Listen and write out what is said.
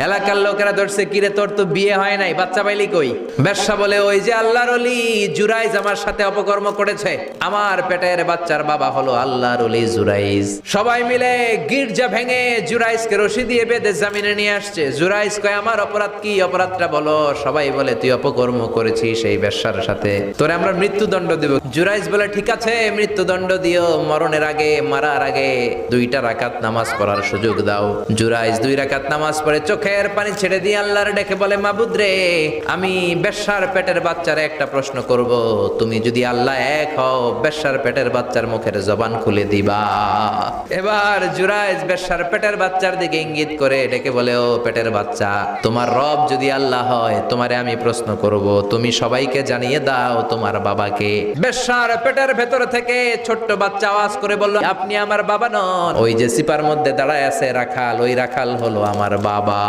এলাকার লোকেরা ধরছে, কিরে তোর তো বিয়ে হয় নাই, বাচ্চা পাইলি কই? বেশ্যা বলে, ওই যে আল্লাহর ওলি জুরাইজ আমার সাথে অপকর্ম করেছে, আমার পেটের বাচ্চার বাবা হলো আল্লাহর ওলি জুরাইজ। সবাই মিলে গির্জা ভেঙে জুরাইজকে রশি দিয়ে বেঁধে জামিনে নিয়ে আসছে। জুরাইজ কয়, আমার অপরাধ কি? অপরাধটা বলো। সবাই বলে, তুই অপকর্ম করেছিস এই বেশ্যার সাথে, তোরে আমরা মৃত্যুদণ্ড দেব। জুরাইজ বলে, ঠিক আছে মৃত্যুদণ্ড দিও, মরণের আগে, মারার আগে 2 রাকাত নামাজ পড়ার সুযোগ দাও। জুরাইজ 2 রাকাত নামাজ পড়ে চোখের পানি ছেড়ে দিয়ে আল্লাহর ডেকে বলে, মাবুদ রে, আমি বেশ্যার পেটের বাচ্চারে একটা প্রশ্ন করব, তুমি যদি আল্লাহ এক হও, বেশ্যার পেটের বাচ্চার মুখের জবান খুলে দিবা। এবার জুরাইজ বেশ্যার পেটের বাচ্চার দিকে ইঙ্গিত করে ডেকে বলে, ও পেটের বাচ্চা, তোমার রব যদি আল্লাহ হয়, তোমারে আমি প্রশ্ন করব, তুমি সবাইকে জানিয়ে দাও তোমার বাবাকে। বেশ্যার পেটের ভেতর থেকে ছোট্ট বাচ্চা আওয়াজ করে বলল, আপনি আমার বাবা নন, ওই যে সিপার মধ্যে দাঁড়ায় আছে রাখাল, ওই রাখাল হলো আমার বাবা।